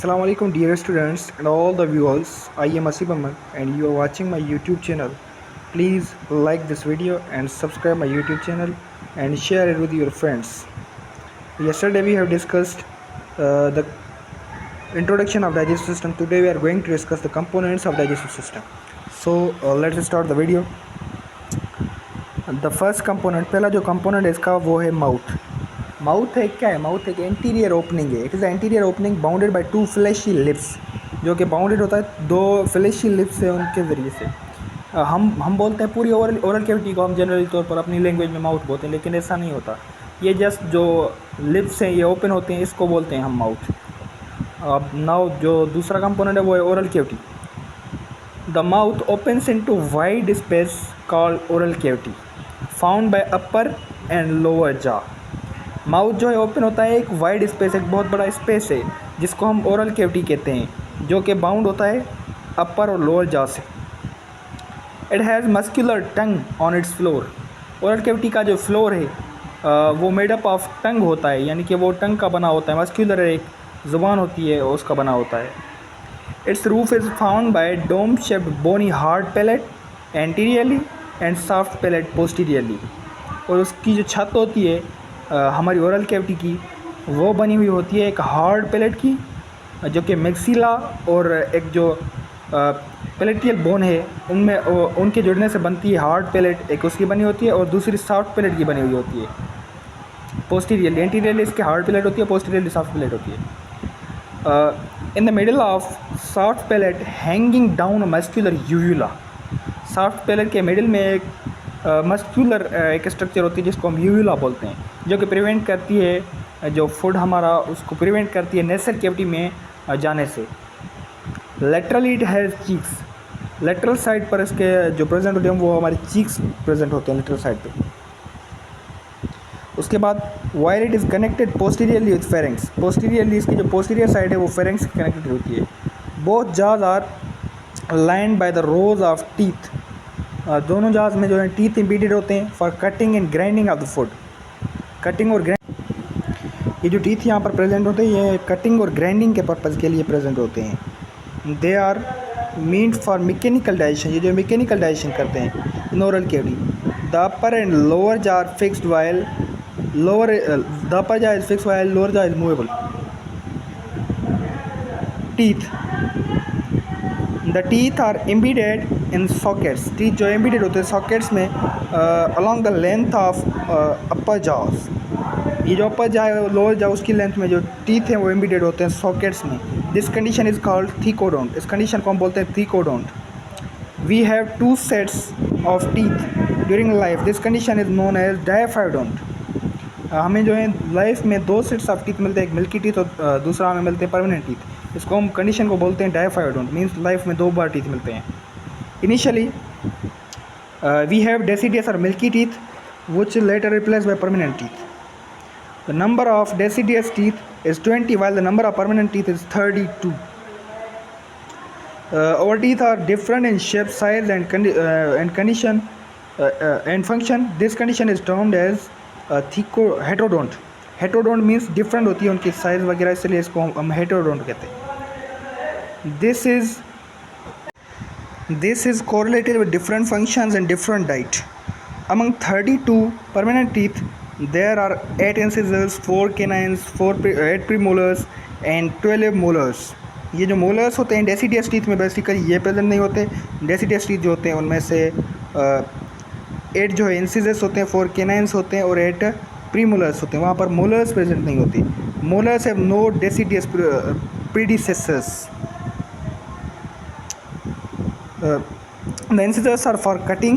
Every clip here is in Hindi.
Assalamu alaikum dear students and all the viewers. I am Asif Ahmed and you are watching my YouTube channel. Please like this video and subscribe my YouTube channel and share it with your friends. Yesterday we have discussed the introduction of digestive system. Today we are going to discuss the components of digestive system. So let's start the video. The first component, पहला जो component है इसका वो है mouth. माउथ एक क्या है? माउथ एक एंटीरियर ओपनिंग है. It is anterior opening bounded by two fleshy lips, जो कि बाउंडेड होता है दो फ्लैशी लिप्स से, उनके ज़रिए से. हम बोलते हैं पूरी ओरल कैविटी को हम जनरली तौर पर अपनी लैंग्वेज में माउथ बोलते हैं, लेकिन ऐसा नहीं होता. ये जस्ट जो लिप्स हैं ये ओपन होते हैं, इसको बोलते हैं हम माउथ. अब नाउ जो दूसरा कंपोनेंट है वो है oral cavity. The mouth opens into wide space called oral cavity found by upper and lower jaw. Mouth जो है ओपन होता है एक वाइड स्पेस, एक बहुत बड़ा स्पेस है जिसको हम ओरल कैविटी कहते हैं, जो कि बाउंड होता है अपर और लोअर जॉ से. It has muscular tongue on it's floor. Oral cavity का जो फ्लोर है वो मेड अप ऑफ टंग होता है, यानी कि वो टंग का बना होता है. मस्कुलर एक ज़ुबान होती है उसका बना होता है. Its roof is found by dome shaped bony hard palate anteriorly and soft palate posteriorly. और उसकी जो छत होती है हमारी ओरल कैविटी की, वो बनी हुई होती है एक हार्ड पैलेट की, जो कि मैक्सिला और एक जो पैलेटियल बोन है उनमें उनके जुड़ने से बनती है हार्ड पैलेट, एक उसकी बनी होती है और दूसरी सॉफ्ट पैलेट की बनी हुई होती है. पोस्टीरियरली, एंटीरियरली इसके हार्ड पैलेट होती है, पोस्टीरियरली सॉफ्ट पैलेट होती है. In the middle of soft palate hanging down muscular uvula. Soft palate के मिडिल में एक मस्कुलर एक स्ट्रक्चर होती है जिसको हम यूवुला बोलते हैं, जो कि प्रिवेंट करती है जो फूड हमारा उसको प्रिवेंट करती है नेसल कैविटी में जाने से. Laterally it has cheeks. Lateral side पर इसके जो प्रेजेंट होते हैं वो हमारे चीक्स प्रेजेंट होते हैं लेटरल साइड पे. उसके बाद while it is connected posteriorly with pharynx. Posteriorly इसकी जो पोस्टीरियर साइड है वो फेरेंक्स से कनेक्टेड होती है. Both jaws are lined by the rows of teeth. दोनों जॉज में जो है टीथ इम्बेडेड होते हैं for cutting and grinding of the food. Cutting और ये जो टीथ यहाँ पर प्रेजेंट होते हैं ये कटिंग और ग्राइंडिंग के पर्पज़ के लिए प्रेजेंट होते हैं. They are meant for mechanical digestion. ये जो मैकेनिकल डाइजेशन करते हैं in oral cavity. The upper and lower jaw are fixed while the upper jaw is fixed while lower jaw is movable. Teeth, the teeth are embedded in sockets. Teeth जो एम्बेडेड होते हैं सॉकेट्स में along the length of upper jaws. ये जो अपर जॉ है लोअर जॉ उसकी लेंथ में जो टीथ हैं वो एम्बेडेड होते हैं सॉकेट्स में. This condition is called thecodont. इस कंडीशन को हम बोलते हैं thecodont. We have two sets of teeth during life. This condition is known as diphyodont. हमें जो है लाइफ में दो सेट्स ऑफ टीथ मिलते हैं, एक मिल्की टीथ और दूसरा हमें मिलते हैं परमानेंट टीथ. इसको हम कंडीशन को बोलते हैं डायफाइडोंट, मीन्स लाइफ में दो बार टीथ मिलते हैं. इनिशियली वी हैव डेसिडियस और milky teeth which later replaced by permanent teeth. The number of deciduous teeth is 20 while the number of permanent teeth is 32. Our teeth are different in shape, size and condition and function. This condition is termed as heterodont. Heterodont means different होती है उनकी साइज़ वगैरह, इसलिए इसको हम heterodont कहते हैं. This is correlated with different functions and different diet. Among 32 permanent teeth, there are 8 incisors, 4 canines, 8 premolars and 12 molars. ये जो molars होते हैं डेसिडियस टीथ में बेसिकली ये प्रेजेंट नहीं होते. डेसिडियस टीथ जो होते हैं उनमें से 8 जो है इंसिजर्स होते हैं, 4 canines होते हैं और 8 premolars होते हैं. वहाँ पर molars प्रेजेंट नहीं होती. Molars have no deciduous predecessors. The incisors are for cutting,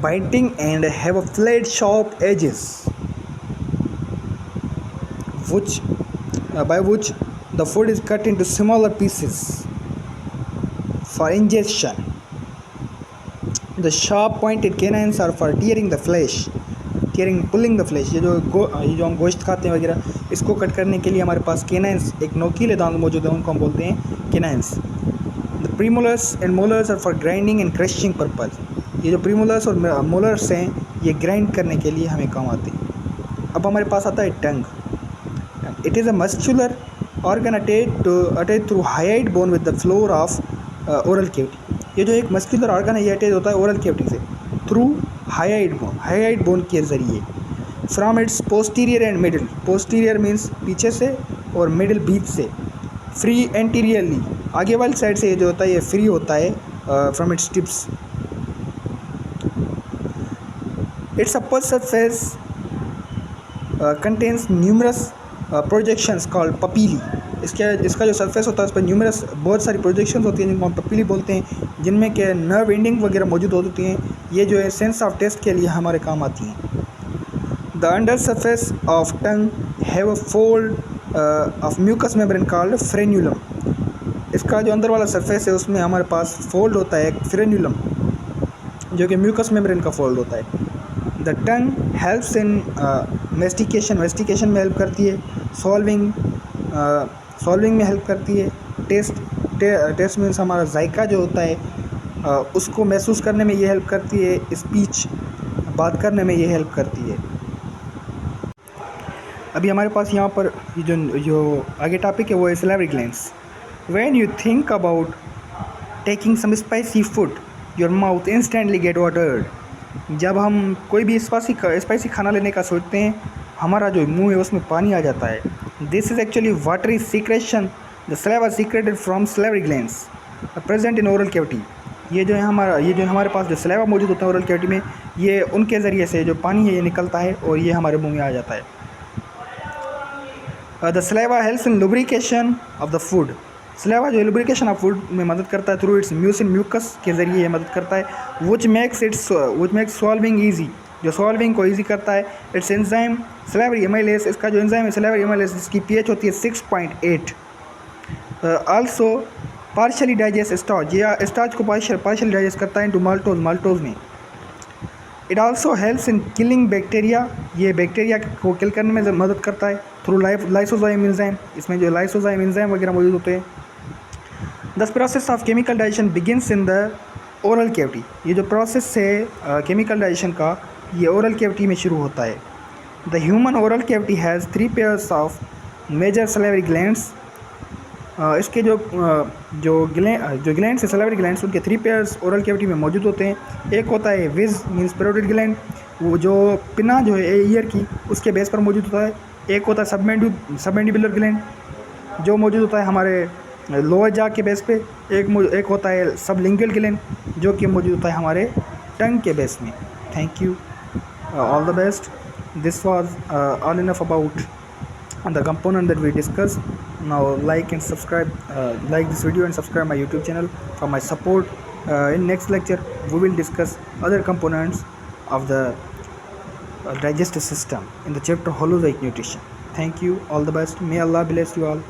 biting and have a flat sharp edges by which the food is cut into smaller pieces for ingestion. The sharp pointed canines are for tearing the flesh, pulling the flesh. ये जो हम गोश्त खाते हैं वगैरह इसको कट करने के लिए हमारे पास canines एक नोकीले दांत मौजूद हैं, उनको हम बोलते हैं canines. The premolars and molars are for grinding and crushing purpose. ये जो प्रीमोलर्स और मोलर्स हैं ये ग्राइंड करने के लिए हमें काम आते हैं. अब हमारे पास आता है tongue. It is a muscular organ attached through hyoid bone with the floor of oral cavity. ये जो एक मस्कुलर ऑर्गन है ये अटैच होता है ओरल कैविटी से थ्रू हाइड बोन के ज़रिए. From its posterior and middle. Posterior means पीछे से और मिडिल बीच से. फ्री एंटीरियरली आगे वाली साइड से ये जो होता है ये फ्री होता है from its tips. Its upper surface contains numerous projections called papillae. इसका जो सरफेस होता है उस पर न्यूमरस बहुत सारी प्रोजेक्शंस होती हैं जिनको हम पपीली बोलते हैं, जिनमें के नर्व एंडिंग वगैरह मौजूद होती हैं. ये जो है सेंस ऑफ टेस्ट के लिए हमारे काम आती हैं. The under surface of tongue have a fold of mucous membrane called frenulum. इसका जो अंदर वाला सरफेस है उसमें हमारे पास फोल्ड होता है फ्रेन्यूलम, जो कि म्यूकस मेम्ब्रेन का फोल्ड होता है. The tongue helps in mastication में हेल्प करती है. सॉल्विंग में हेल्प करती है. टेस्ट मीन्स हमारा जायका जो होता है उसको महसूस करने में ये हेल्प करती है. स्पीच बात करने में ये हेल्प करती है. अभी हमारे पास यहाँ पर जो आगे टॉपिक है वो है salivary glands. When you think about taking some spicy food your mouth instantly get watered. जब हम कोई भी स्पाइसी खाना लेने का सोचते हैं हमारा जो मुंह है उसमें पानी आ जाता है. This is actually watery secretion the saliva secreted from salivary glands present in oral cavity. ये जो हमारे पास जो सलाइवा मौजूद होता है ओरल कैविटी में, ये उनके ज़रिए से जो पानी है ये निकलता है और ये हमारे मुंह में आ जाता है. The saliva helps in lubrication of the food. Saliva जो लुब्रिकेशन ऑफ फूड में मदद करता है थ्रू इट्स म्यूसिन म्यूकस के ज़रिए ये मदद करता है. विच मेक्स सॉल्विंग ईजी, जो सॉल्विंग को ईजी करता है. It's enzyme salivary amylase. इसका जो एंजाइम है सलाइवरी एमाइलेज इसकी pH होती है 6.8. आल्सो पार्शली डाइजेस्ट स्टार्च, या स्टार्च को पार्शली डाइजेस्ट करता है इनटू माल्टोज में. It also helps in killing bacteria. ये बैक्टीरिया को किल करने में मदद करता है थ्रू लाइसोजाइम एंजाइम. इसमें जो लाइसोजाइम एंजाइम वगैरह मौजूद होते हैं. The process of chemical digestion begins in the oral cavity. ये जो प्रोसेस है केमिकल डाइजेशन का ये ओरल कैविटी में शुरू होता है. The human oral cavity has 3 pairs of major salivary glands. इसके जो ग्लैंड्स है सलाइवरी ग्लैंड्स उनके 3 पेयर्स ओरल कैविटी में मौजूद होते हैं. एक होता है विज मीन्स पैरोटिड ग्लैंड, वो जो पिना जो है ईयर की उसके बेस पर मौजूद होता है. एक होता है सबमेंडिबुलर ग्लैंड जो मौजूद होता है हमारे लोअर जा के बेस पे. एक होता है सबलिंगुअल ग्लैंड जो कि मौजूद होता है हमारे टंग के बेस में. Thank you, all the best. This was all enough about the component that we discussed. Now like and subscribe, like this video and subscribe my YouTube channel for my support. In next lecture we will discuss other components of the digestive system in the chapter holozoic nutrition. Thank you, all the best. May Allah bless you all.